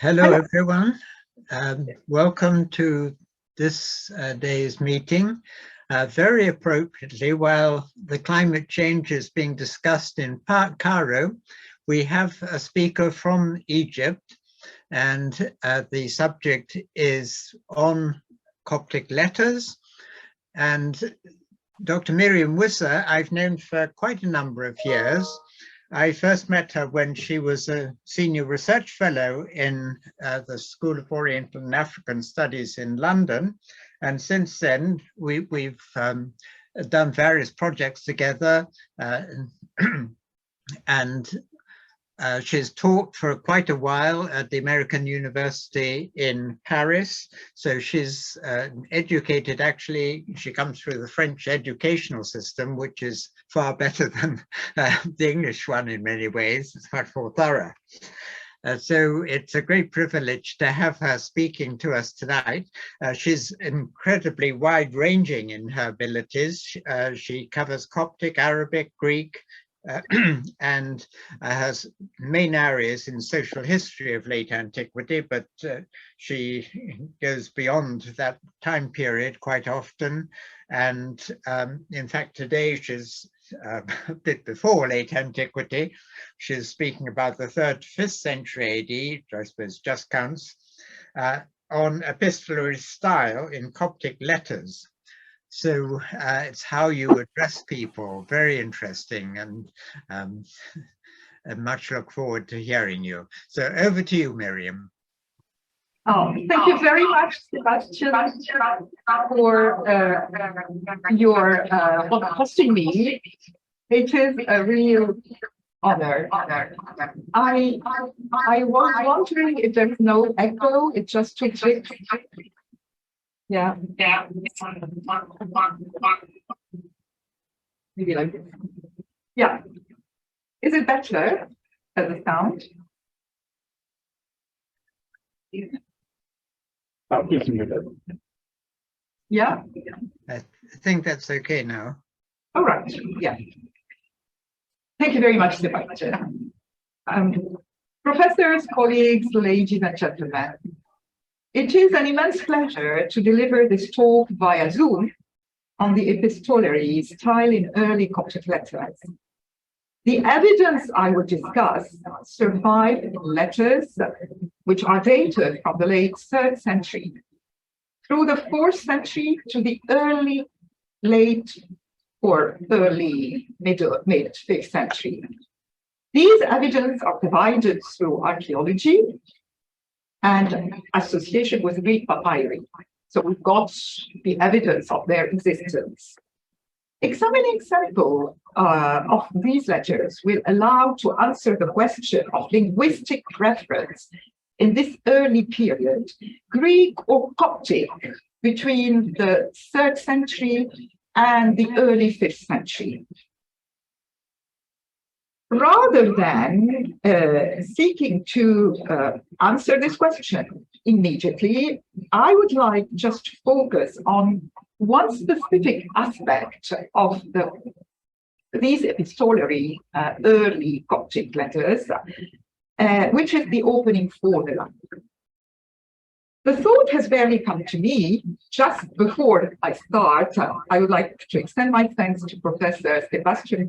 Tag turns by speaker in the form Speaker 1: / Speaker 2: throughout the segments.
Speaker 1: Hello, everyone. Welcome to this day's meeting. Very appropriately, while the climate change is being discussed in Cairo, we have a speaker from Egypt, and the subject is on Coptic letters. And Dr. Myriam Wissa, I've known for quite a number of years. I first met her when she was a senior research fellow in the School of Oriental and African Studies in London. And since then, we've done various projects together. And she's taught for quite a while at the American University in Paris. So she's educated, actually, she comes through the French educational system, which is far better than the English one in many ways. It's much more thorough. So it's a great privilege to have her speaking to us tonight. She's incredibly wide-ranging in her abilities. She covers Coptic, Arabic, Greek, and has main areas in social history of late antiquity, but she goes beyond that time period quite often. And in fact, today she's a bit before late antiquity. She's speaking about the 3rd to 5th century AD, which I suppose just counts, on epistolary style in Coptic letters. So it's how you address people. Very interesting, and much look forward to hearing you. So over to you, Myriam.
Speaker 2: Oh, thank you very much, Sebastian, for your hosting me. It is a real honor. I was wondering if there's no echo. It just took it. Yeah. Maybe like this. Yeah. Is it better as a sound? Yeah.
Speaker 1: I think that's okay now.
Speaker 2: All right. Yeah. Thank you very much, Sebastian. Professors, colleagues, ladies and gentlemen. It is an immense pleasure to deliver this talk via Zoom on the epistolary style in early Coptic letters. The evidence I will discuss survived letters which are dated from the late 3rd century through the 4th century to the early mid 5th century. These evidence are provided through archaeology and association with Greek papyri. So we've got the evidence of their existence. Examining sample of these letters will allow to answer the question of linguistic reference in this early period, Greek or Coptic, between the 3rd century and the early 5th century. Rather than seeking to answer this question immediately, I would like just to focus on one specific aspect of these epistolary early Coptic letters, which is the opening formula. The thought has barely come to me. Just before I start, I would like to extend my thanks to Professor Sebastian,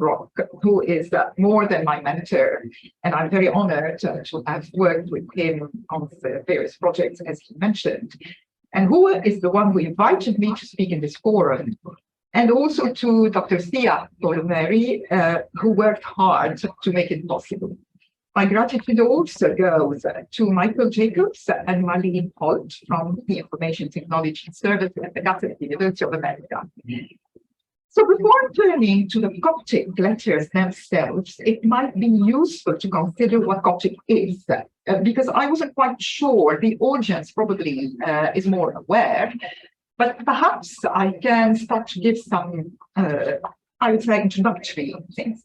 Speaker 2: who is more than my mentor, and I'm very honored to have worked with him on the various projects, as he mentioned, and who is the one who invited me to speak in this forum, and also to Dr. Sia Polomeri, who worked hard to make it possible. My gratitude also goes to Michael Jacobs and Marlene Holt from the Information Technology Service at the Catholic University of America. So before turning to the Coptic letters themselves, it might be useful to consider what Coptic is, because I wasn't quite sure. The audience probably is more aware, but perhaps I can start to give some, I would say, introductory things.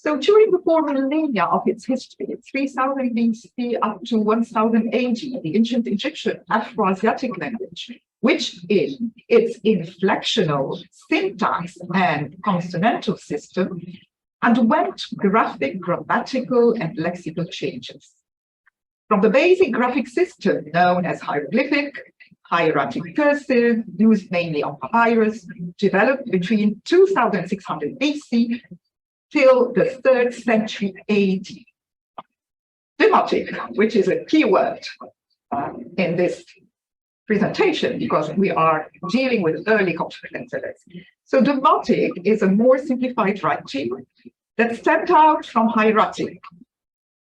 Speaker 2: So during the 4 millennia of its history, 3000 BC up to 1000 AD, the ancient Egyptian Afro-Asiatic language, which in its inflectional, syntax, and consonantal system, underwent graphic, grammatical, and lexical changes. From the basic graphic system known as hieroglyphic, hieratic cursive, used mainly on papyrus, developed between 2600 BC till the 3rd century AD. Demotic, which is a key word in this presentation because we are dealing with early Coptic letters. So demotic is a more simplified writing that stepped out from hieratic.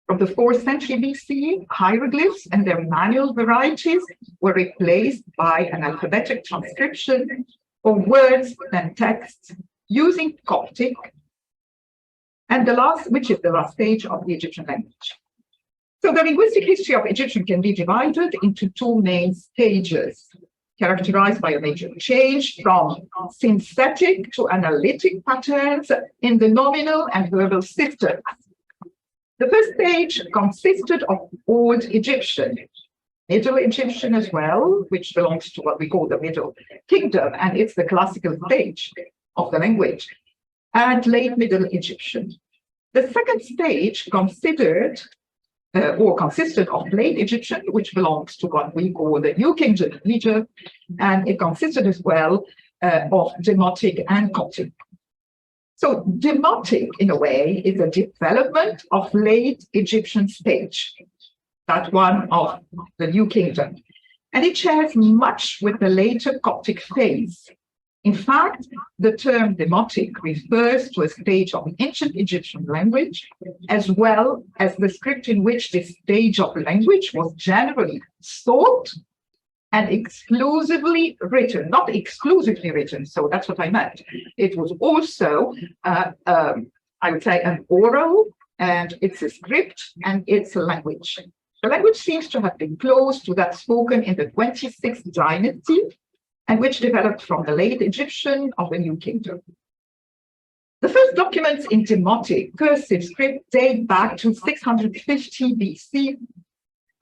Speaker 2: From the 4th century BC, hieroglyphs and their manual varieties were replaced by an alphabetic transcription of words and texts using Coptic, and which is the last stage of the Egyptian language. So the linguistic history of Egyptian can be divided into 2 main stages, characterized by a major change from synthetic to analytic patterns in the nominal and verbal systems. The first stage consisted of Old Egyptian, Middle Egyptian as well, which belongs to what we call the Middle Kingdom, and it's the classical stage of the language, and Late Middle Egyptian. The second stage consisted of Late Egyptian, which belongs to what we call the New Kingdom of Egypt, and it consisted as well of Demotic and Coptic. So Demotic, in a way, is a development of Late Egyptian stage, that one of the New Kingdom, and it shares much with the later Coptic phase. In fact, the term Demotic refers to a stage of ancient Egyptian language, as well as the script in which this stage of language was generally thought and exclusively written, not exclusively written, so that's what I meant. It was also, I would say, an oral, and it's a script, and it's a language. The language seems to have been close to that spoken in the 26th dynasty, and which developed from the Late Egyptian of the New Kingdom. The first documents in Demotic cursive script date back to 650 BC,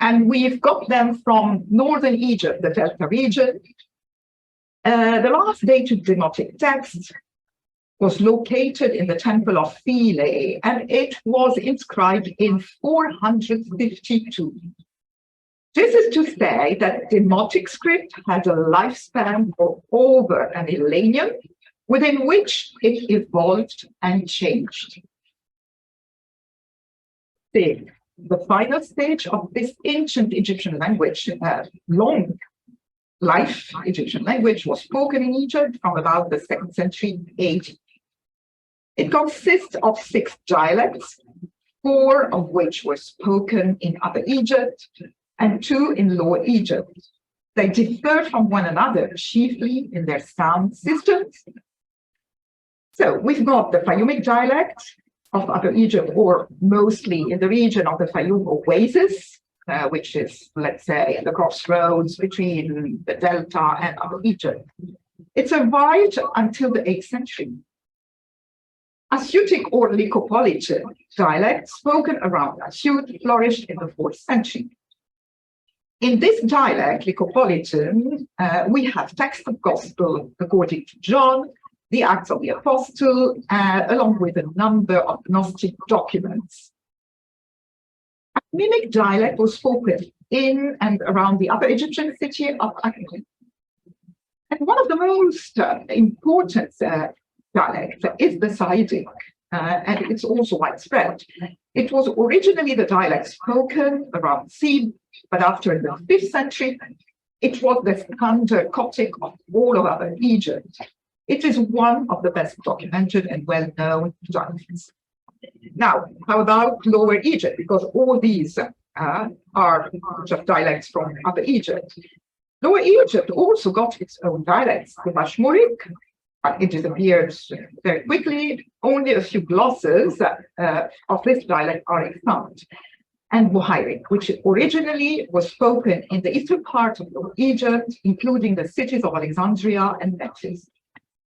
Speaker 2: and we've got them from northern Egypt, the Delta region. The last dated Demotic text was located in the Temple of Philae, and it was inscribed in 452. This is to say that Demotic script had a lifespan of over an millennium, within which it evolved and changed. The final stage of this ancient Egyptian language, long life Egyptian language, was spoken in Egypt from about the 2nd century AD. It consists of 6 dialects, 4 of which were spoken in Upper Egypt and 2 in Lower Egypt. They differ from one another chiefly in their sound systems. So we've got the Fayumic dialect of Upper Egypt, or mostly in the region of the Fayum Oasis, which is, let's say, at the crossroads between the Delta and Upper Egypt. It survived until the 8th century. Assutic or Lycopolitan dialect spoken around Assyut flourished in the 4th century. In this dialect, Lycopolitan, we have text of Gospel according to John, the Acts of the Apostle, along with a number of Gnostic documents. Mimic dialect was spoken in and around the Upper Egyptian city of Akhmet. And one of the most important dialects is the Saitic, and it's also widespread. It was originally the dialect spoken around Thebes, but after the 5th century, it was the standard Coptic of all of Upper Egypt. It is one of the best documented and well-known dialects. Now, how about Lower Egypt? Because all these are just dialects from Upper Egypt. Lower Egypt also got its own dialects, the Mashmurik, but it disappeared very quickly. Only a few glosses of this dialect are extant. And Bohairic, which originally was spoken in the eastern part of Lower Egypt, including the cities of Alexandria and Memphis.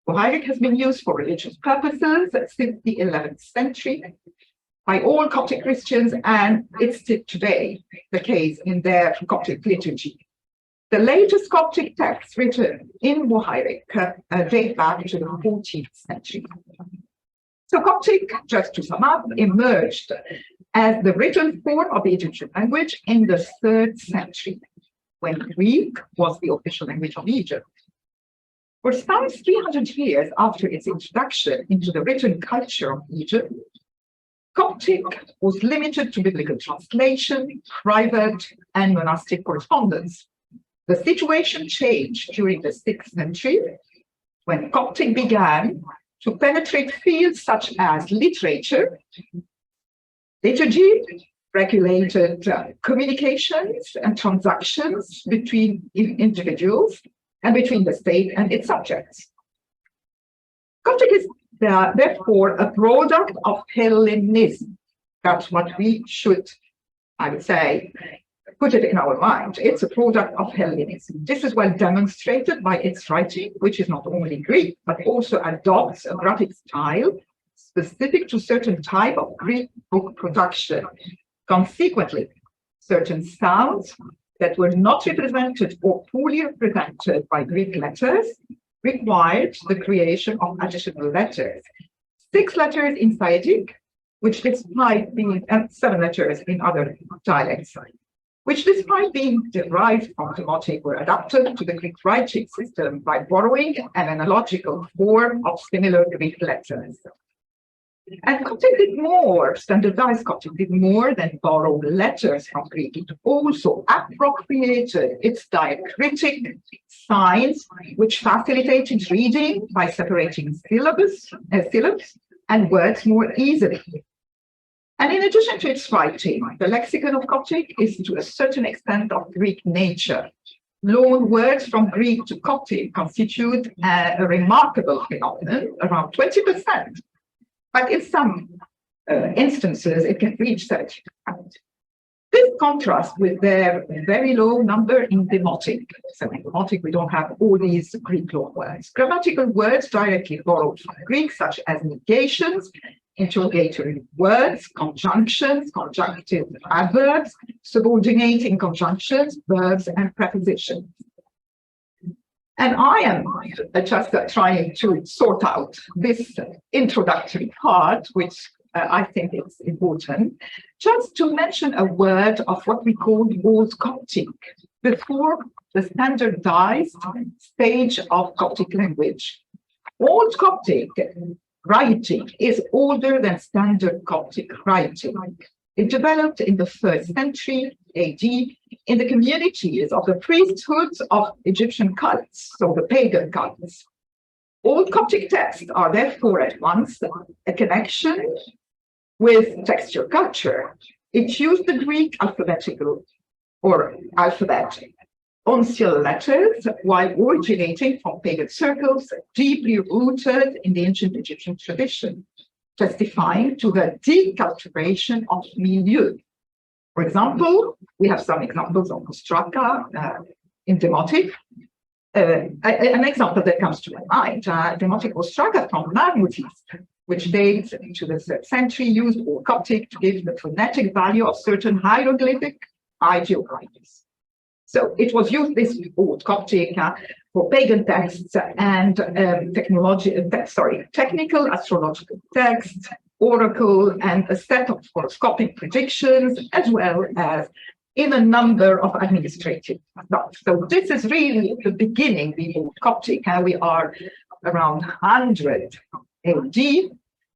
Speaker 2: Bohairic has been used for religious purposes since the 11th century by all Coptic Christians, and it's still today the case in their Coptic liturgy. The latest Coptic texts written in Bohairic date back to the 14th century. So Coptic, just to sum up, emerged as the written form of the Egyptian language in the 3rd century, when Greek was the official language of Egypt. For some 300 years after its introduction into the written culture of Egypt, Coptic was limited to biblical translation, private and monastic correspondence. The situation changed during the 6th century, when Coptic began to penetrate fields such as literature, liturgy, regulated communications and transactions between individuals and between the state and its subjects. Coptic is therefore a product of Hellenism. That's what we should, I would say, put it in our mind. It's a product of Hellenism. This is well demonstrated by its writing, which is not only Greek, but also adopts a graphic style specific to certain type of Greek book production. Consequently, certain sounds that were not represented or fully represented by Greek letters required the creation of additional letters. 6 letters in Saitic, which despite being, and 7 letters in other dialects, which despite being derived from Demotic were adapted to the Greek writing system by borrowing an analogical form of similar Greek letters. And Coptic did more, standardized Coptic did more than borrow letters from Greek. It also appropriated its diacritic signs, which facilitated reading by separating syllables and words more easily. And in addition to its writing, the lexicon of Coptic is to a certain extent of Greek nature. Loan words from Greek to Coptic constitute a remarkable phenomenon, around 20%. But in some instances, it can reach 30%. This contrasts with their very low number in Demotic. So in Demotic, we don't have all these Greek loan words. Grammatical words directly borrowed from Greek, such as negations, interrogatory words, conjunctions, conjunctive adverbs, subordinating conjunctions, verbs, and prepositions. And I am just trying to sort out this introductory part, which I think is important, just to mention a word of what we call Old Coptic, before the standardized stage of Coptic language. Old Coptic writing is older than standard Coptic writing. It developed in the 1st century AD in the communities of the priesthoods of Egyptian cults, so the pagan cults. Old Coptic texts are therefore at once a connection with textual culture. It used the Greek alphabetical or alphabet uncial letters while originating from pagan circles deeply rooted in the ancient Egyptian tradition, testifying to the deculturation of milieu. For example, we have some examples of Ostraka in Demotic. An example that comes to my mind, Demotic Ostraka from Mammothist, which dates to the 3rd century, used Old Coptic to give the phonetic value of certain hieroglyphic ideograms. So it was used, this Old Coptic, for pagan texts and technical astrological texts, oracle, and a set of horoscopic predictions, as well as in a number of administrative stuff. So this is really the beginning, the Old Coptic. We are around 100 AD,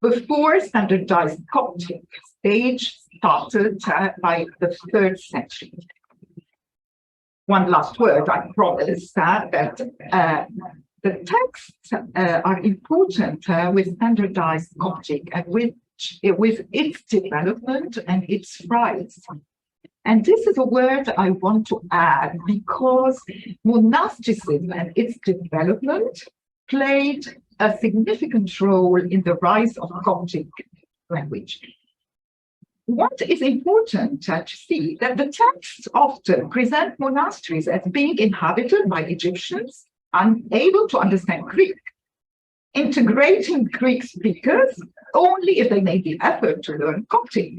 Speaker 2: before standardized Coptic stage started by the 3rd century. One last word, I promise, that the texts are important with standardized Coptic and with its development and its rise. And this is a word I want to add because monasticism and its development played a significant role in the rise of Coptic language. What is important to see that the texts often present monasteries as being inhabited by Egyptians unable to understand Greek, integrating Greek speakers only if they made the effort to learn Coptic.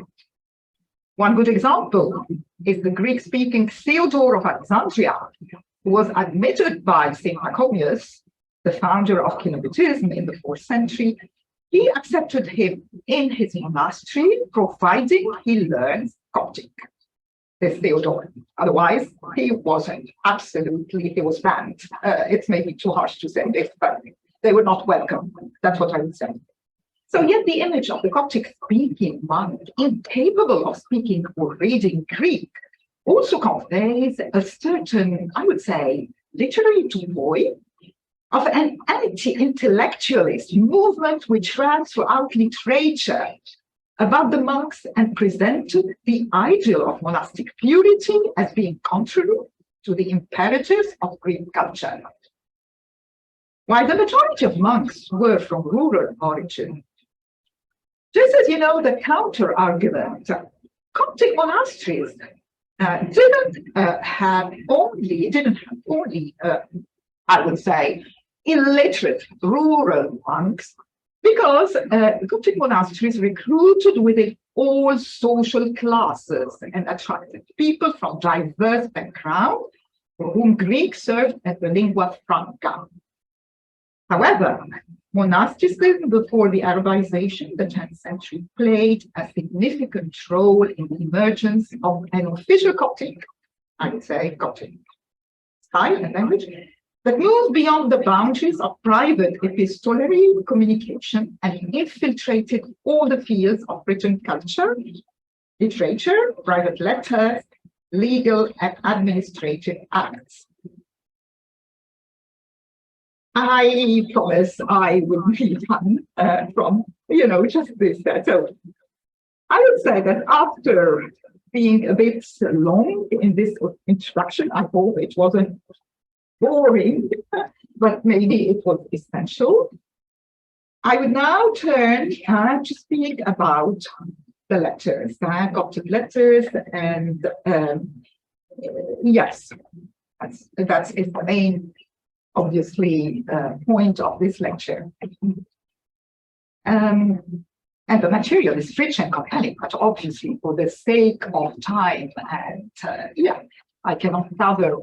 Speaker 2: One good example is the Greek-speaking Theodore of Alexandria, who was admitted by St. Pachomius, the founder of Kenobitism in the 4th century, he accepted him in his monastery, providing he learns Coptic, this Theodore. Otherwise, he wasn't. Absolutely, he was banned. It's maybe too harsh to say this, but they were not welcome. That's what I would say. So yet the image of the Coptic-speaking monk, incapable of speaking or reading Greek, also conveys a certain, I would say, literary toy of an anti-intellectualist movement which ran throughout literature about the monks and presented the ideal of monastic purity as being contrary to the imperatives of Greek culture. While the majority of monks were from rural origin, just as you know, the counter-argument, Coptic monasteries didn't have only, I would say, illiterate rural monks, because Coptic monasteries recruited within all social classes and attracted people from diverse backgrounds for whom Greek served as the lingua franca. However, monasticism before the Arabization, the 10th century, played a significant role in the emergence of an official Coptic, I would say Coptic style and language, that moved beyond the boundaries of private epistolary communication and infiltrated all the fields of written culture, literature, private letters, legal and administrative acts. I promise I will be done from, just this. So I would say that after being a bit long in this introduction, I hope it wasn't boring, but maybe it was essential. I would now turn to speak about the letters, Coptic letters, and yes, that's the main, obviously, point of this lecture. And the material is rich and compelling, but obviously for the sake of time and I cannot cover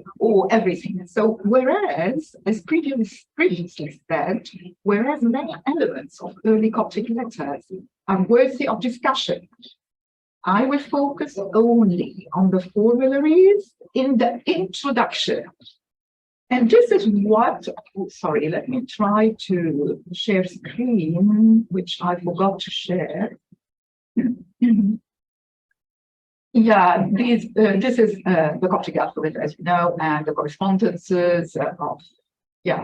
Speaker 2: everything. So whereas, as previously said, whereas many elements of early Coptic letters are worthy of discussion, I will focus only on the formularies in the introduction. And this is what, sorry, let me try to share screen, which I forgot to share. Yeah, this is the Coptic alphabet, as you know, and the correspondences of, yeah.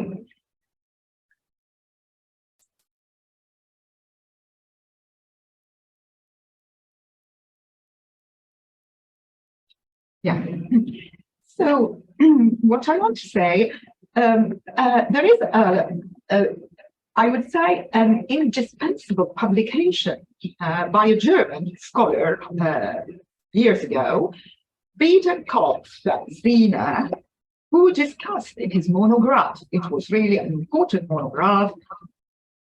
Speaker 2: Yeah. So what I want to say, there is I would say, an indispensable publication by a German scholar years ago, Peter Kopf-Zehner, who discussed in his monograph, it was really an important monograph,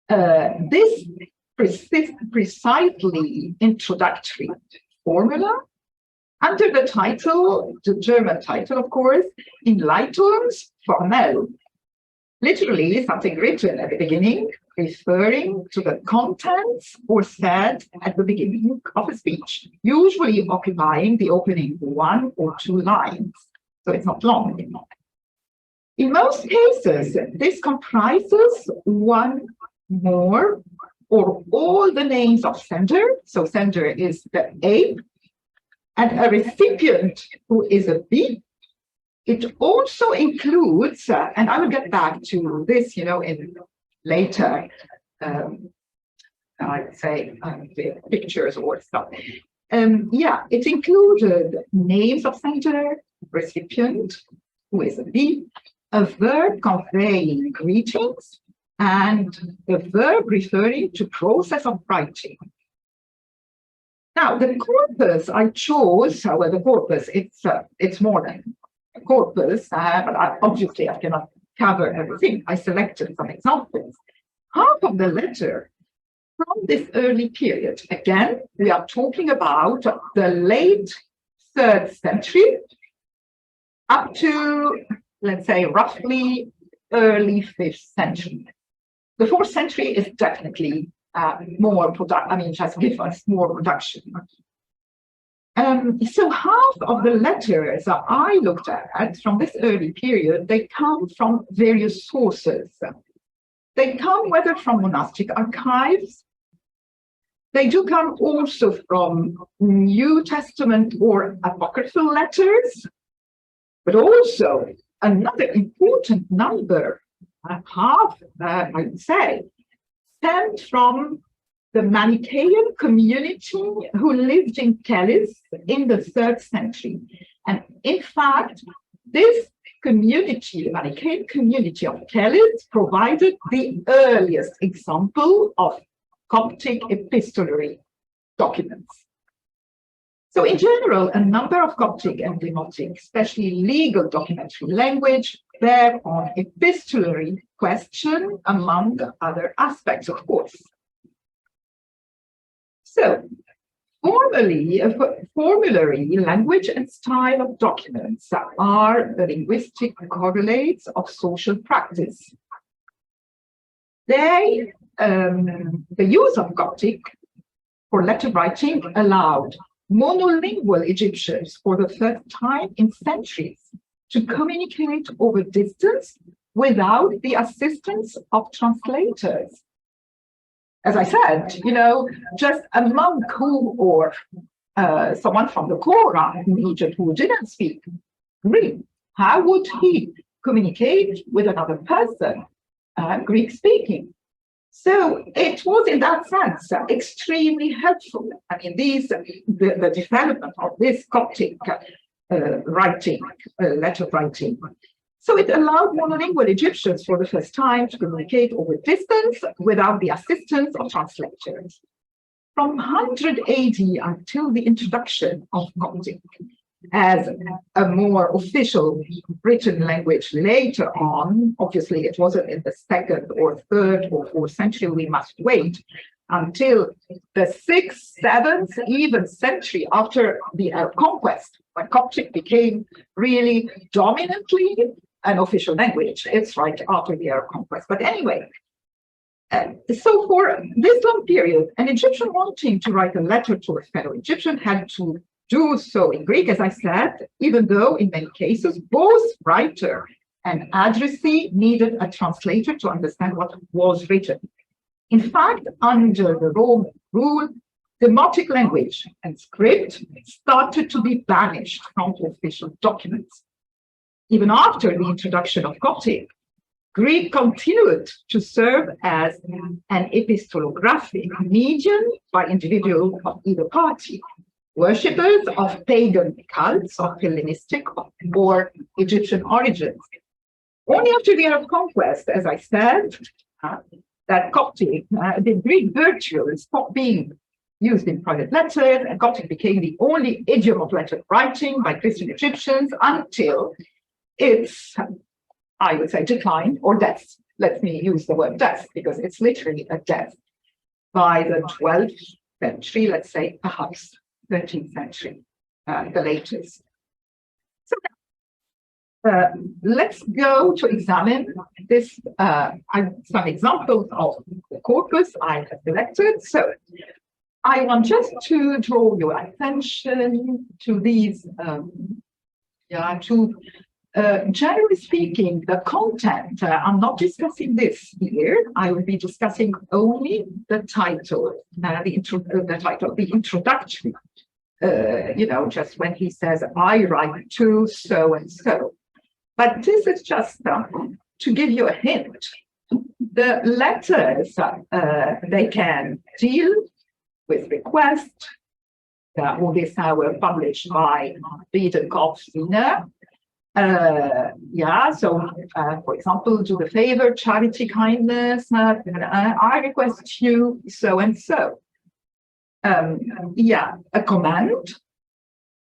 Speaker 2: this precisely introductory formula under the title, the German title, of course, Einleitungsformel, literally something written at the beginning, referring to the contents or said at the beginning of a speech, usually occupying the opening 1 or 2 lines. So it's not long. In most cases, this comprises one more or all the names of sender. So sender is the A, and a recipient who is a B. It also includes, and I will get back to this, in later, I would say, pictures or stuff. It included names of sender, recipient, who is a B, a verb conveying greetings, and the verb referring to process of writing. Now, the corpus I chose, well, the corpus, it's more than a corpus, but obviously I cannot cover everything. I selected some examples. Half of the letter from this early period, again, we are talking about the late 3rd century up to, let's say, roughly early 5th century. The 4th century is definitely more product. I mean, just give us more production. So half of the letters that I looked at from this early period, they come from various sources. They come whether from monastic archives. They do come also from New Testament or apocryphal letters, but also another important number, half, I would say, stemmed from the Manichaean community who lived in Kelis in the 3rd century. And in fact, this community, the Manichaean community of Kelis, provided the earliest example of Coptic epistolary documents. So in general, a number of Coptic and Demotic, especially legal documentary language, bear on epistolary question, among other aspects, of course. So, formulary, language and style of documents are the linguistic correlates of social practice. The use of Coptic for letter writing allowed monolingual Egyptians for the first time in centuries to communicate over distance without the assistance of translators. As I said, you know, just a monk who, or someone from the Quran in Egypt who didn't speak Greek, how would he communicate with another person, Greek speaking? So it was in that sense extremely helpful. I mean, the development of this Coptic writing, letter writing. So it allowed monolingual Egyptians for the first time to communicate over distance without the assistance of translators. From 100 AD until the introduction of Coptic as a more official written language later on, obviously it wasn't in the 2nd or 3rd or 4th century, we must wait until the 6th, 7th, even century after the Arab conquest, when Coptic became really dominantly an official language. It's right after the Arab conquest. But anyway, so for this long period, an Egyptian wanting to write a letter to a fellow Egyptian had to do so in Greek, as I said, even though in many cases, both writer and addressee needed a translator to understand what was written. In fact, under the Roman rule, Demotic language and script started to be banished from official documents. Even after the introduction of Coptic, Greek continued to serve as an epistolographic medium by individuals of either party, worshippers of pagan cults of Hellenistic or Egyptian origins. Only after the Arab conquest, as I said, that Coptic, the Greek virtue stopped being used in private letters, and Coptic became the only idiom of letter writing by Christian Egyptians until its, I would say, decline or death. Let me use the word death because it's literally a death by the 12th century, let's say, perhaps 13th century, the latest. So let's go to examine this, some examples of the corpus I have selected. So I want just to draw your attention to these, generally speaking, the content, I'm not discussing this here. I will be discussing only the title, the introductory, just when he says, I write to so and so. But this is just to give you a hint. The letters, they can deal with requests. All these were published by Biedenkopf Wiener. For example, do the favor, charity, kindness, I request you so and so. A command,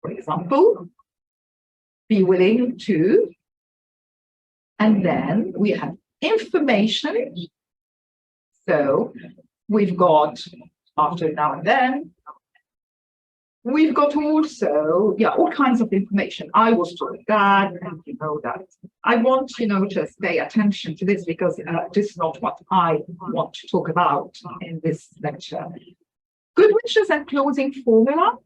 Speaker 2: for example, be willing to, and then we have information. So we've got after now and then, we've got also, yeah, all kinds of information. I was told that, and you know that. I want, you know, just pay attention to this because this is not what I want to talk about in this lecture. Good wishes and closing formula.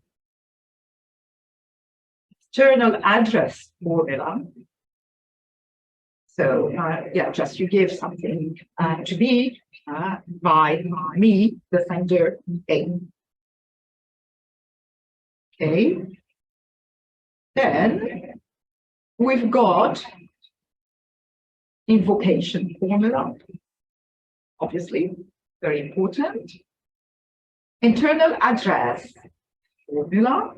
Speaker 2: External address formula. So, yeah, just you give something to be by me, the sender A. Okay. Then we've got invocation formula, obviously very important. Internal address formula.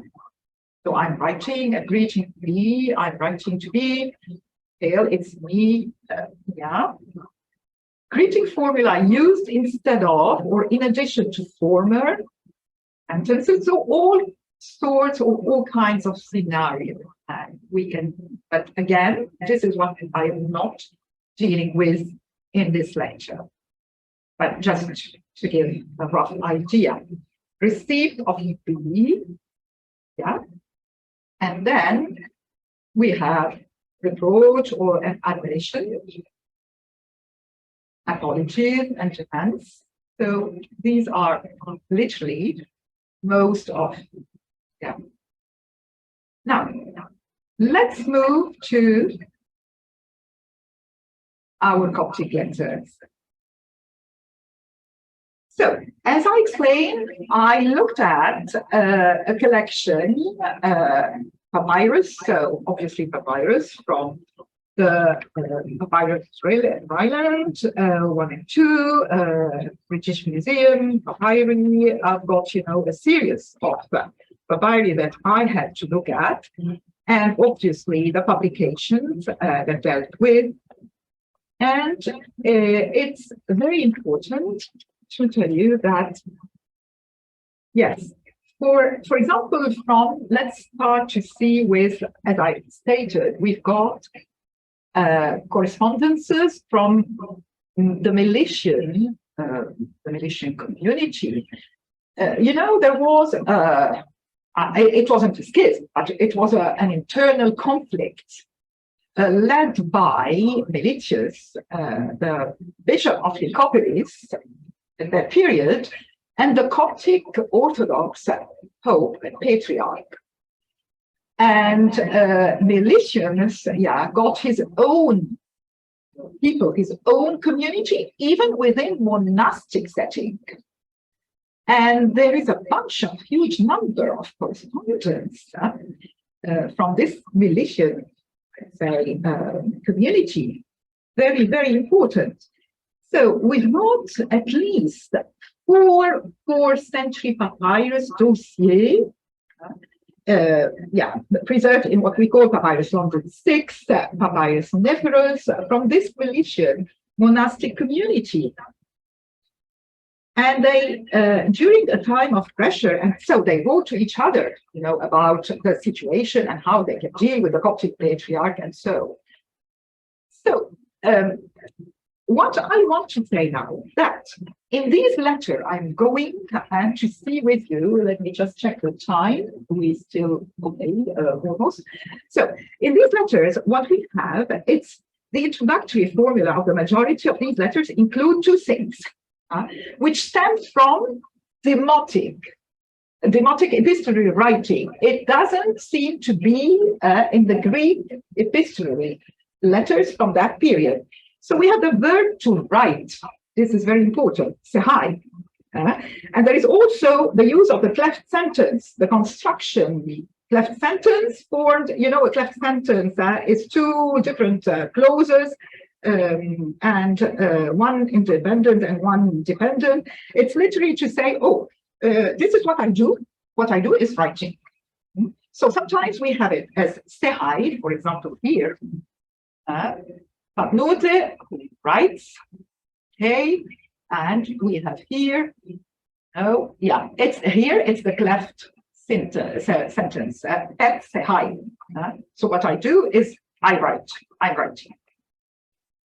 Speaker 2: So I'm writing a greeting to be, I'm writing to be, it's me, yeah. Greeting formula used instead of or in addition to former sentences, so all sorts or all kinds of scenarios. We can, but again, this is what I am not dealing with in this lecture. But just to give a rough idea. Received of be, yeah. And then we have reproach or an admonition, apologies and defense. So these are literally most of them. Now, let's move to our Coptic letters. So, as I explained, I looked at a collection, papyrus, so obviously papyrus from the Papyrus Ireland, 1 and 2, British Museum, papyri. I've got, you know, a series of papyri that I had to look at, and obviously the publications that dealt with. And it's very important to tell you that, yes, for example, let's start to see with, as I stated, we've got correspondences from the Milesian community. You know, there was, it wasn't a schism, but it was an internal conflict led by Meletius, the bishop of Nicopolis, in that period, and the Coptic Orthodox Pope and Patriarch. And Meletius, yeah, got his own people, his own community, even within monastic setting. And there is a huge number of correspondence from this Meletian, say, community. Very, very important. So we've got at least 4 4th century papyrus dossiers, yeah, preserved in what we call Papyrus London 6, Papyrus Nephrus, from this Meletian monastic community. And they, during a time of pressure, and so they wrote to each other, you know, about the situation and how they can deal with the Coptic Patriarch and so. So, what I want to say now that in this lecture, I'm going to see with you, let me just check the time, we still, okay, almost. So in these lectures, what we have, it's the introductory formula of the majority of these letters include 2 things, which stems from demotic epistolary writing. It doesn't seem to be in the Greek epistolary letters from that period. So we have the verb to write. This is very important, sehai. And there is also the use of the cleft sentence, the construction. Cleft sentence formed, you know, a cleft sentence is 2 different clauses, and one independent and one dependent. It's literally to say, oh, this is what I do. What I do is writing. So sometimes we have it as sehai, for example, here. Papnote, who writes, okay, and we have here, oh, yeah, it's here, it's the cleft sentence, so what I do is I write, I'm writing.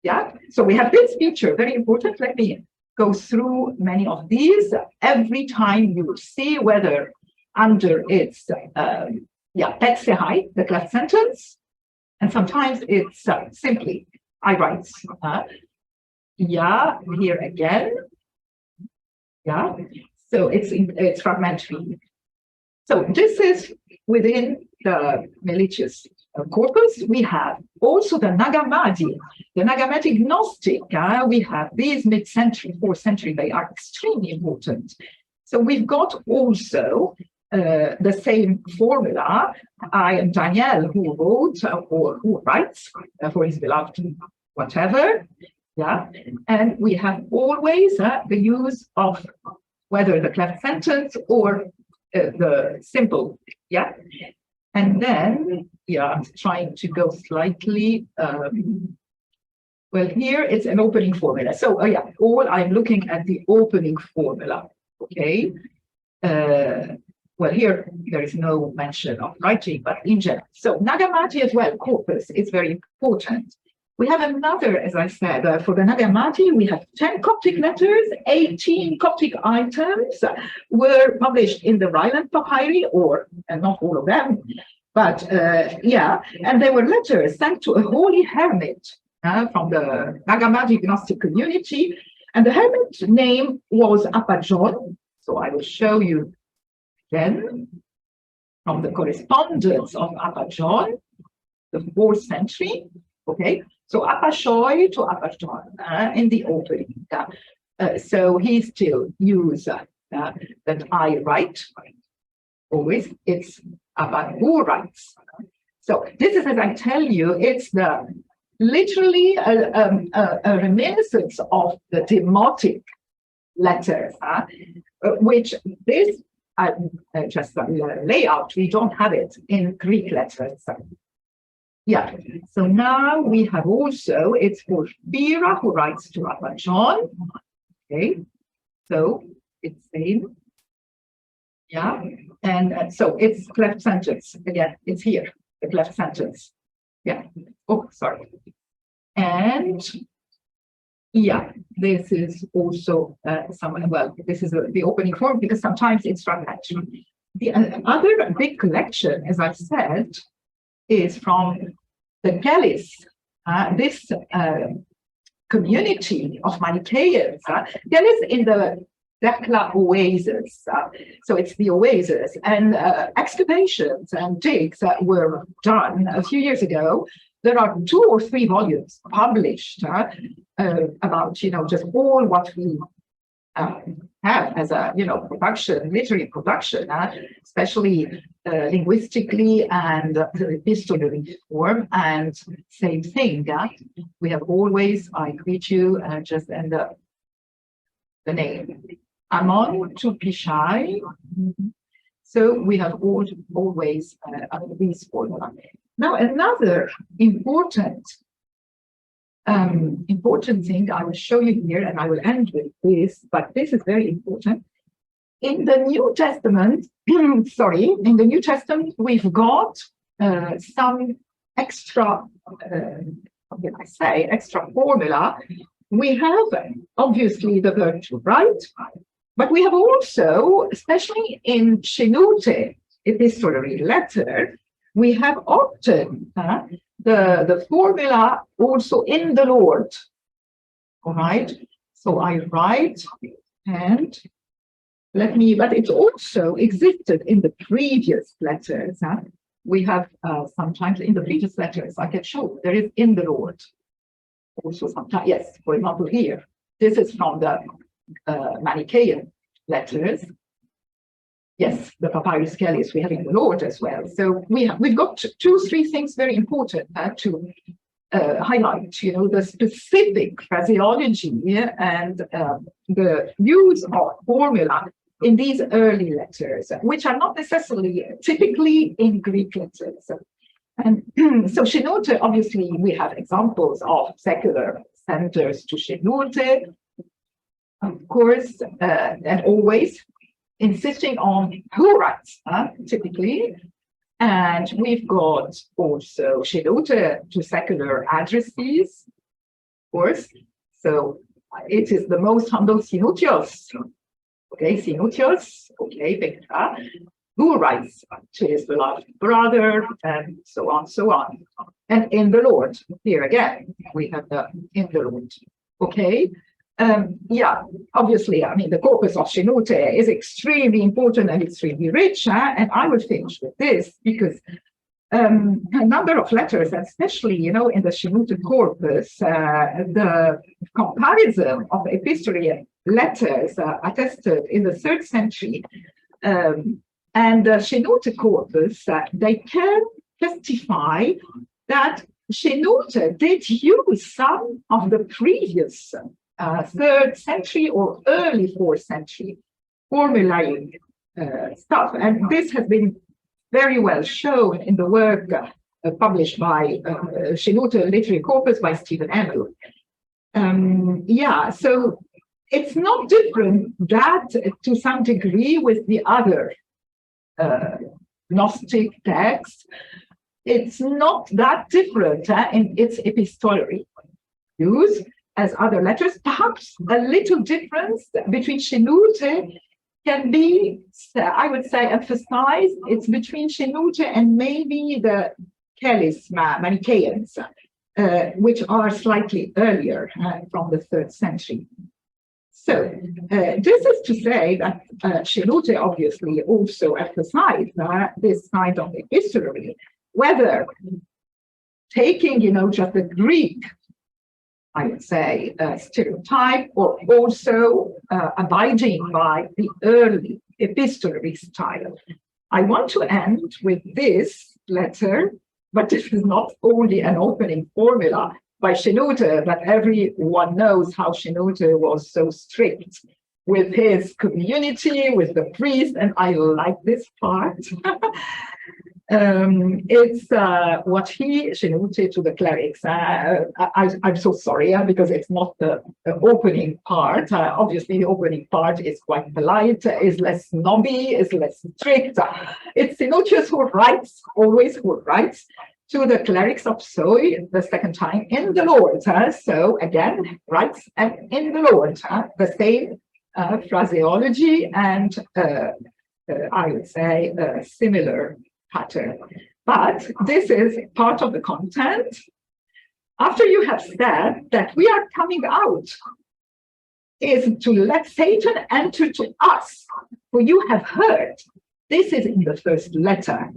Speaker 2: Yeah, so we have this feature, very important. Let me go through many of these. Every time you will see whether under its the cleft sentence, and sometimes it's simply I write here again. So it's fragmentary. So this is within the religious corpus. We have also the Nagamadi, the Nagamadic Gnostic. We have these mid-century, 4th century, they are extremely important. So we've got also the same formula. I am Daniel, who wrote or who writes for his beloved whatever. And we have always the use of whether the cleft sentence or the simple, and then I'm trying to go slightly well, here it's an opening formula. So all I'm looking at the opening formula. Okay, well, here there is no mention of writing, but in general. So Nagamati as well, corpus is very important. We have another, as I said, for the Nagamati, we have 10 Coptic letters, 18 Coptic items were published in the Ryland papyri, or not all of them, but and they were letters sent to a holy hermit from the Nagamati Gnostic community, and the hermit's name was Appa John. So I will show you again from the correspondence of Appa John, the 4th century. Okay, so Apashoi to Apashon in the opening. So he still uses that I write. Always, it's Appa who writes. So this is, as I tell you, it's the literally a reminiscence of the demotic letters, which this just layout, we don't have it in Greek letters. So now we have also, it's for Bira who writes to Appa John. Okay, so it's same. And so it's cleft sentence. Again, it's here, the cleft sentence. Oh, sorry. And this is also this is the opening form, because sometimes it's fragmentary. The other big collection, as I said, is from the Gallis, this community of Manichaeans. Gallis in the Dekla oasis, so it's the oasis, and excavations and digs that were done a few years ago. There are 2 or 3 volumes published about, just all what we have as a, production, literary production, especially linguistically and epistolary form. And same thing, we have always, I greet you, just end up the name. Amon to Pishai. So we have always these formula. Now, another important thing I will show you here, and I will end with this, but this is very important. In the New Testament, in the New Testament, we've got some extra, extra formula. We have obviously the verb to write, but we have also, especially in Shinute epistolary letter, we have often the formula also in the Lord. All right. So I write, and but it also existed in the previous letters. We have sometimes in the previous letters, I can show there is in the Lord. Also sometimes, yes, for example, here, this is from the Manichaean letters. Yes, the Papyrus Gallius, we have in the Lord as well. So we've got 2-3 things very important to highlight, the specific phraseology and the use of formula in these early letters, which are not necessarily typically in Greek letters. And so Shinute, obviously, we have examples of secular centers to Shinute, of course, and always insisting on who writes, typically. And we've got also Shinute to secular addresses, of course. So it is the most humble Sinutios. Okay, Sinutios, okay, Petra. who writes to his beloved brother, and so on, so on. And in the Lord, here again, we have the in the Lord. Okay. Yeah, obviously, I mean, the corpus of Shenute is extremely important and extremely rich, and I will finish with this because a number of letters, especially, you know, in the Shenute corpus, the comparison of epistolary letters attested in the 3rd century and the Shenute corpus, they can testify that Shenute did use some of the previous 3rd century or early 4th century formulae stuff. And this has been very well shown in the work published by Shenute Literary Corpus by Stephen Emil. Yeah, so it's not different that to some degree with the other Gnostic texts. It's not that different in its epistolary use as other letters. Perhaps a little difference between Shenute can be, I would say, emphasized. It's between Shenute and maybe the Charisma Manichaeans, which are slightly earlier from the 3rd century. So this is to say that Shenute obviously also emphasized this kind of epistolary, whether taking, you know, just the Greek, I would say, stereotype, or also abiding by the early epistolary style. I want to end with this letter, but this is not only an opening formula by Shenute, but everyone knows how Shenute was so strict with his community, with the priest, and I like this part. It's what he, Shenute, to the clerics. I'm so sorry, because it's not the opening part. Obviously, the opening part is quite polite, is less snobby, is less strict. It's Shenute who writes, always who writes to the clerics of Soy the 2nd time in the Lord. So again, writes and in the Lord, the same phraseology and I would say a similar pattern. But this is part of the content. After you have said that we are coming out, is to let Satan enter to us, for you have heard. This is in the 1st letter.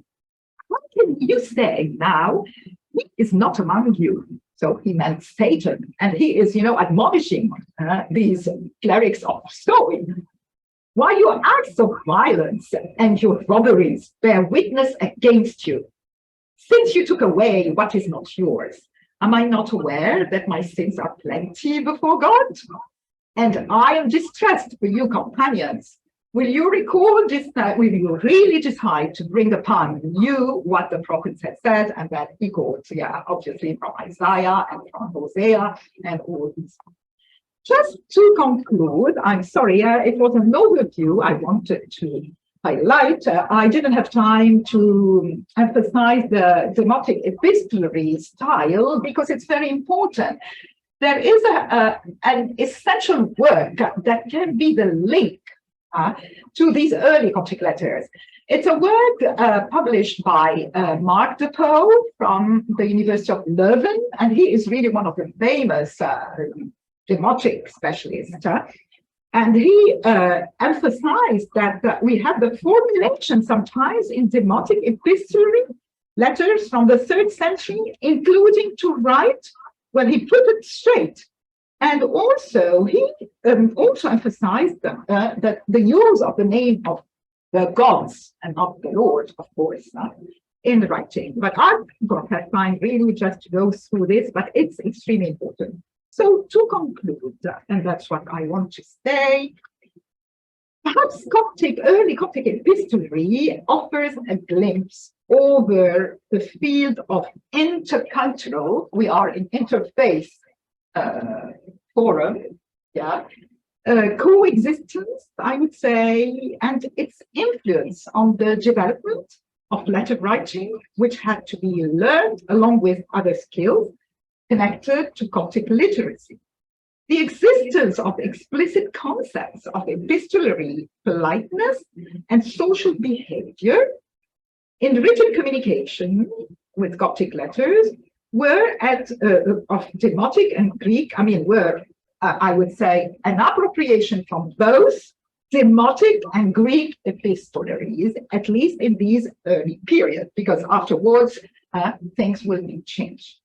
Speaker 2: What can you say now? He is not among you. So he meant Satan, and he is, you know, admonishing these clerics of stone. Why your acts of violence and your robberies bear witness against you, since you took away what is not yours. Am I not aware that my sins are plenty before God? And I am distressed for you, companions. Will you recall this? Will you really decide to bring upon you what the prophets have said? And that he quotes, yeah, obviously from Isaiah and from Hosea and all these. Just to conclude, I'm sorry, it was an overview I wanted to highlight. I didn't have time to emphasize the demotic epistolary style because it's very important. There is an essential work that can be the link to these early Coptic letters. It's a work published by Mark Depoe from the University of Leuven, and he is really one of the famous demotic specialists. And he emphasized that we have the formulation sometimes in demotic epistolary letters from the 3rd century, including to write when he put it straight. And also, he also emphasized that the use of the name of the gods and not the Lord, of course, in the writing. But I've got that time really just to go through this, but it's extremely important. So to conclude, and that's what I want to say, perhaps early Coptic epistolary offers a glimpse over the field of intercultural, we are in interfaith forum, yeah, coexistence, I would say, and its influence on the development of letter writing, which had to be learned along with other skills connected to Coptic literacy. the existence of explicit concepts of epistolary politeness and social behavior in written communication with Coptic letters were of Demotic and Greek, I would say, an appropriation from both Demotic and Greek epistolaries, at least in these early periods, because afterwards things will be changed.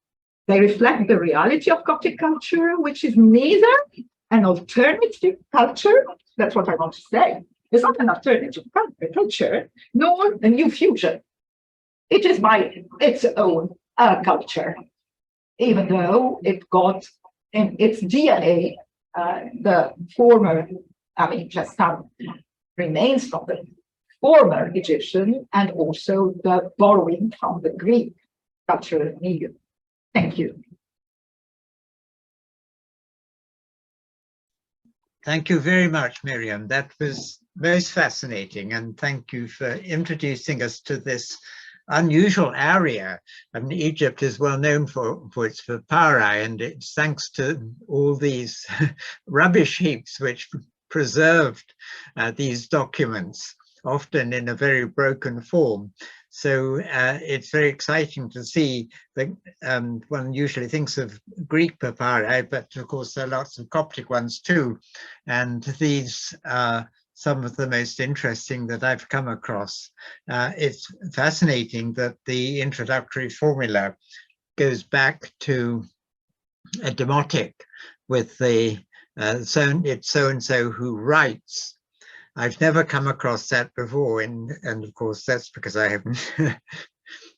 Speaker 2: They reflect the reality of Coptic culture, which is neither an alternative culture, that's what I want to say, it's not an alternative culture, nor a new fusion. It is by its own culture, even though it got in its DNA the former, just some remains from the former Egyptian and also the borrowing from the Greek cultural milieu. Thank you.
Speaker 1: Thank you very much, Myriam. That was most fascinating, and thank you for introducing us to this unusual area. Egypt is well known for its papyri, and it's thanks to all these rubbish heaps which preserved these documents, often in a very broken form. So it's very exciting to see that one usually thinks of Greek papyri, but of course there are lots of Coptic ones too. And these are some of the most interesting that I've come across. It's fascinating that the introductory formula goes back to a demotic with the it's so-and-so who writes. I've never come across that before, and of course that's because I haven't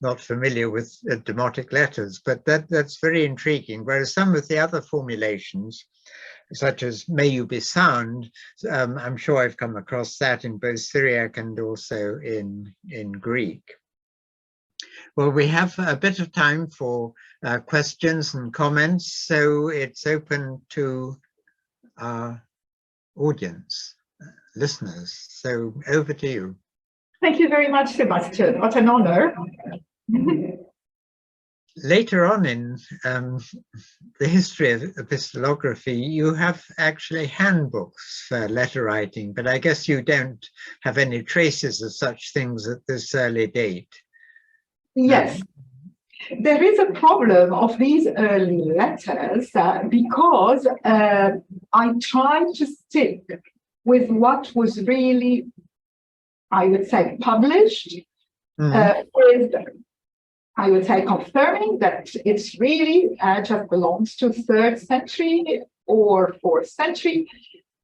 Speaker 1: not familiar with demotic letters, but that's very intriguing. Whereas some of the other formulations, such as "May you be sound," I'm sure I've come across that in both Syriac and also in Greek. Well, we have a bit of time for questions and comments, so it's open to our audience. Listeners, so over to you.
Speaker 2: Thank you very much, Sebastian. What an honor.
Speaker 1: Later on in the history of epistolography, you have actually handbooks for letter writing, but I guess you don't have any traces of such things at this early date.
Speaker 2: Yes. There is a problem of these early letters because I tried to stick with what was really, I would say, published, with, I would say, confirming that it's really just belongs to 3rd century or 4th century.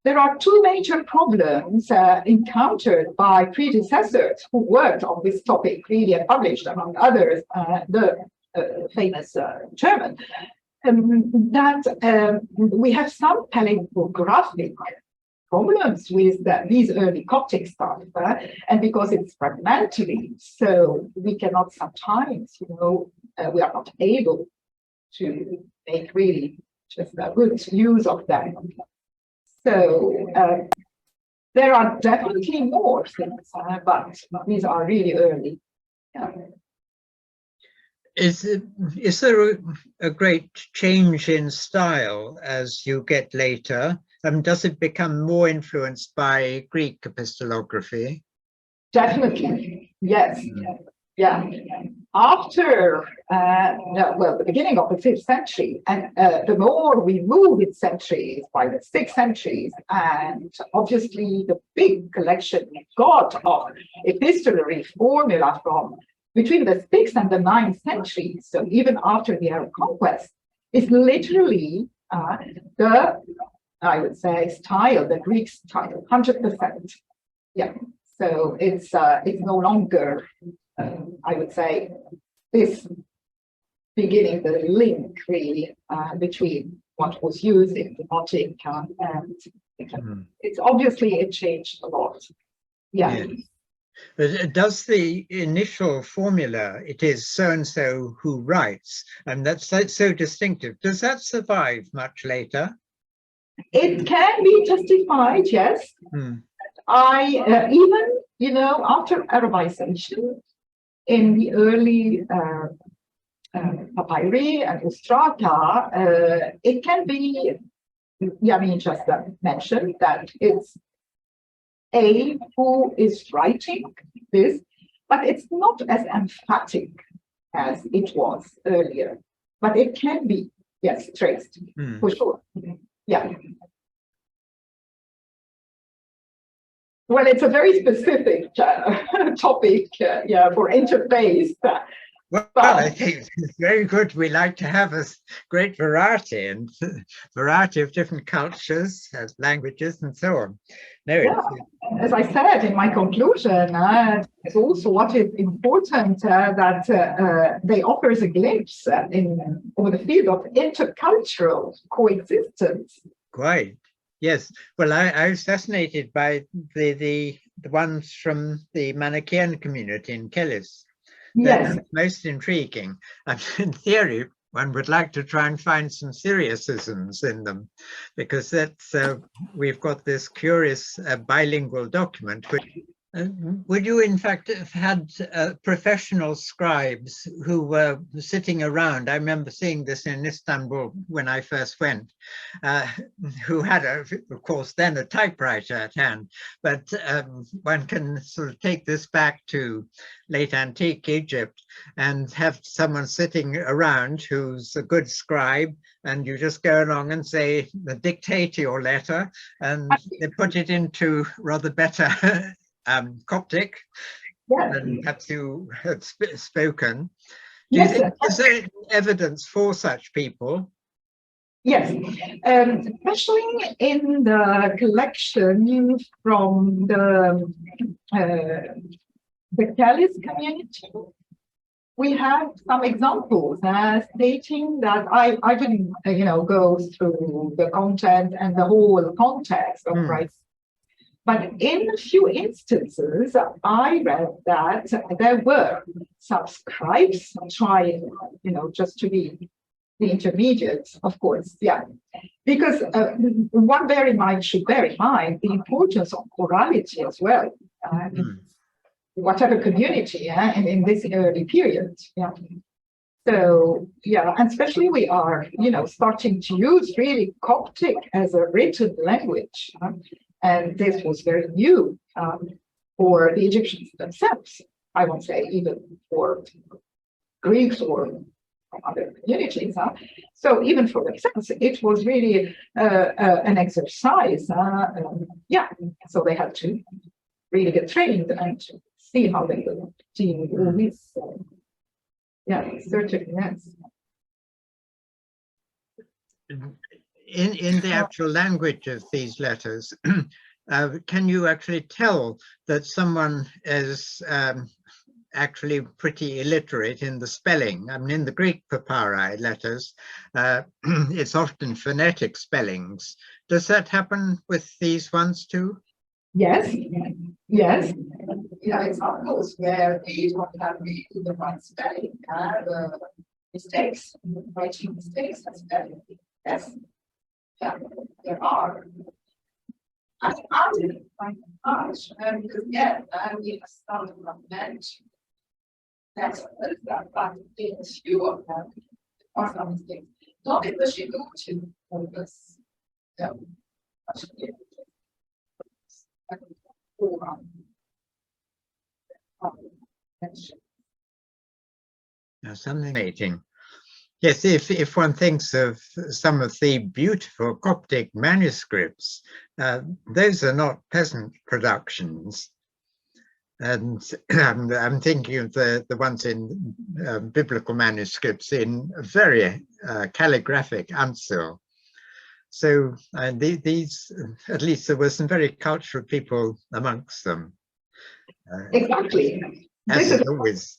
Speaker 2: There are two major problems encountered by predecessors who worked on this topic, really, and published, among others, the famous German, that we have some paleographic problems with these early Coptic stuff, and because it's fragmentary, so we cannot sometimes, we are not able to make really just a good use of them. So there are definitely more things, but these are really early. Yeah.
Speaker 1: Is there a great change in style as you get later? Does it become more influenced by Greek epistolography?
Speaker 2: Definitely, yes. Yeah. After, the beginning of the 5th century, and the more we move in centuries, by the 6th centuries, and obviously the big collection we got of epistolary formula from between the 6th and the 9th centuries, so even after the Arab conquest, is literally I would say, style, the Greek style, 100%. Yeah, so it's no longer, I would say, this beginning the link really between what was used in the Coptic and it's obviously it changed a lot. Yeah.
Speaker 1: Yes. But does the initial formula, it is so-and-so who writes, and that's so distinctive, does that survive much later?
Speaker 2: It can be justified, yes. I even, after Arabization in the early papyri and strata, it can be Yami just mentioned that it's A who is writing this, but it's not as emphatic as it was earlier. But it can be, yes, traced for sure. Yeah. Well, it's a very specific topic, yeah, for interfaith.
Speaker 1: Well, I think it's very good. We like to have a great variety and variety of different cultures, languages, and so on. No,
Speaker 2: yeah. As I said in my conclusion, it's also what is important that they offer us a glimpse over the field of intercultural coexistence.
Speaker 1: Quite. Yes. Well, I was fascinated by the ones from the Manichaean community in Kellis.
Speaker 2: Yes.
Speaker 1: Most intriguing. And in theory, one would like to try and find some Syriacisms in them, because that's we've got this curious bilingual document. Would you, in fact, have had professional scribes who were sitting around? I remember seeing this in Istanbul when I first went, who had, of course, then a typewriter at hand. But one can sort of take this back to late antique Egypt and have someone sitting around who's a good scribe, and you just go along and say, dictate your letter, and they put it into rather better Coptic than perhaps you had spoken. Do you think, is there evidence for such people?
Speaker 2: Yes, especially in the collection from the Kellis community. We have some examples stating that I didn't, go through the content and the whole context of rights. But in a few instances, I read that there were some scribes trying, just to be the intermediates, of course, yeah. Because one should bear in mind the importance of orality as well, in whatever community, and in this early period, yeah. So, yeah, and especially we are, starting to use really Coptic as a written language. And this was very new for the Egyptians themselves. I won't say even for Greeks or other communities. So even for themselves, it was really an exercise. Yeah, so they had to really get trained and see how they would deal with all this. Yeah, certainly, yes.
Speaker 1: In the actual language of these letters, can you actually tell that someone is actually pretty illiterate in the spelling? I mean, in the Greek papyri letters, it's often phonetic spellings. Does that happen with these ones too?
Speaker 2: Yes, yes. Yeah, examples where they don't have the right spelling, mistakes, writing mistakes and spelling. Yes. Yeah, there are. I didn't find much because we started from bench. That's but in few of them are some mistakes. Not in the Shibuchi focus. Yeah.
Speaker 1: Something amazing. Yes, if one thinks of some of the beautiful Coptic manuscripts, those are not peasant productions. And I'm thinking of the ones in biblical manuscripts in very calligraphic uncial. So these, at least there were some very cultural people amongst them.
Speaker 2: Exactly.
Speaker 1: As is always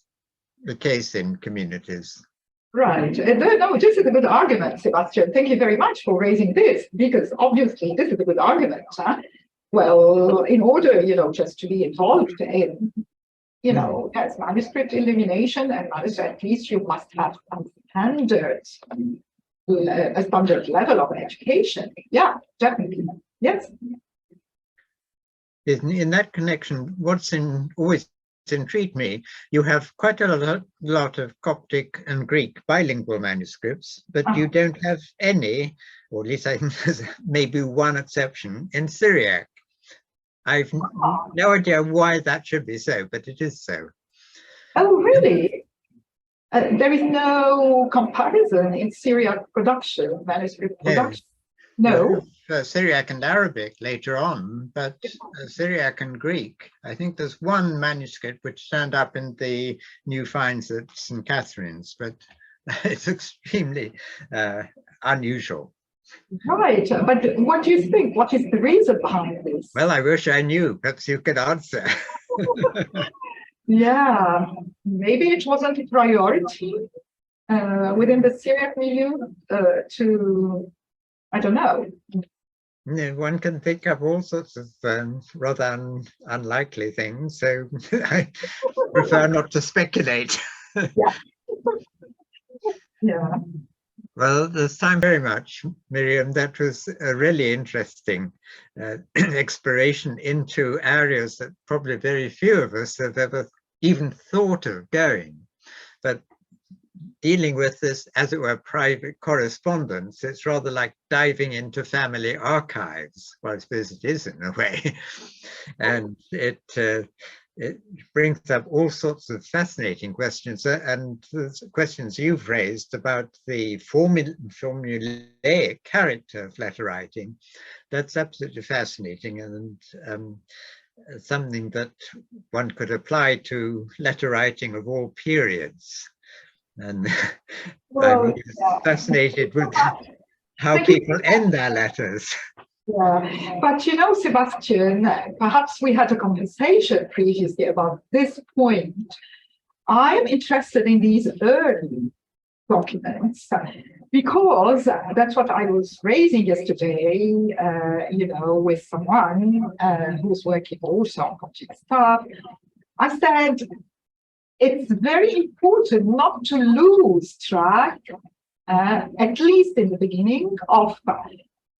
Speaker 1: the case in communities.
Speaker 2: Right. No, this is a good argument, Sebastian. Thank you very much for raising this, because obviously this is a good argument. Well, in order, just to be involved in, as manuscript illumination and manuscript, at least you must have some standards, a standard level of education. Yeah, definitely. Yes.
Speaker 1: In that connection, Wolfson always intrigued me. You have quite a lot of Coptic and Greek bilingual manuscripts, but you don't have any, or at least I think there's maybe one exception, in Syriac. I've no idea why that should be so, but it is so.
Speaker 2: Oh, really? There is no comparison in Syriac production, manuscript production? No.
Speaker 1: Syriac and Arabic later on, but Syriac and Greek. I think there's one manuscript which turned up in the new finds at St. Catherine's, but it's extremely unusual.
Speaker 2: Right, but what do you think? What is the reason behind this?
Speaker 1: Well, I wish I knew. Perhaps you could answer.
Speaker 2: Yeah, maybe it wasn't a priority within the Syriac milieu to, I don't know.
Speaker 1: One can think of all sorts of rather unlikely things, so I prefer not to speculate.
Speaker 2: Yeah. Yeah.
Speaker 1: Well, there's time very much, Myriam. That was a really interesting exploration into areas that probably very few of us have ever even thought of going. But dealing with this, as it were, private correspondence, it's rather like diving into family archives. Well, I suppose it is in a way. And it brings up all sorts of fascinating questions, and the questions you've raised about the formulaic character of letter writing. That's absolutely fascinating, and something that one could apply to letter writing of all periods. And I'm fascinated with how people end their letters.
Speaker 2: Yeah, but you know, Sebastian, perhaps we had a conversation previously about this point. I'm interested in these early documents because that's what I was raising yesterday, you know, with someone who's working also on Coptic stuff. I said, it's very important not to lose track, at least in the beginning, of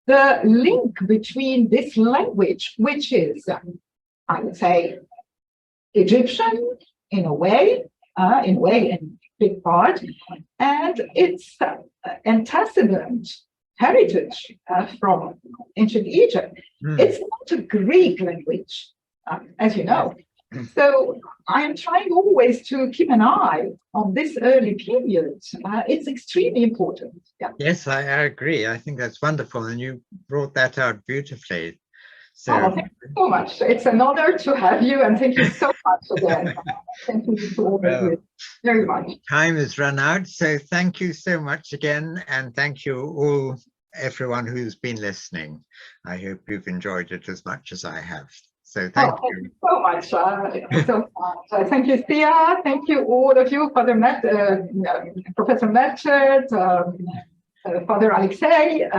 Speaker 2: the link between this language, which is, I would say, Egyptian in a way, in big part, and its antecedent heritage from ancient Egypt. It's not a Greek language, as you know. So I am trying always to keep an eye on this early period. It's extremely important. Yeah.
Speaker 1: Yes, I agree. I think that's wonderful, and you brought that out beautifully. So,
Speaker 2: thank you so much. It's an honor to have you, and thank you so much again. Thank you to all of you very much.
Speaker 1: Time has run out, so thank you so much again, and thank you all, everyone who's been listening. I hope you've enjoyed it as much as I have. So thank you
Speaker 2: so much. Thank you, Thea. Thank you, all of you, Father Professor Metchert, Father Alexei.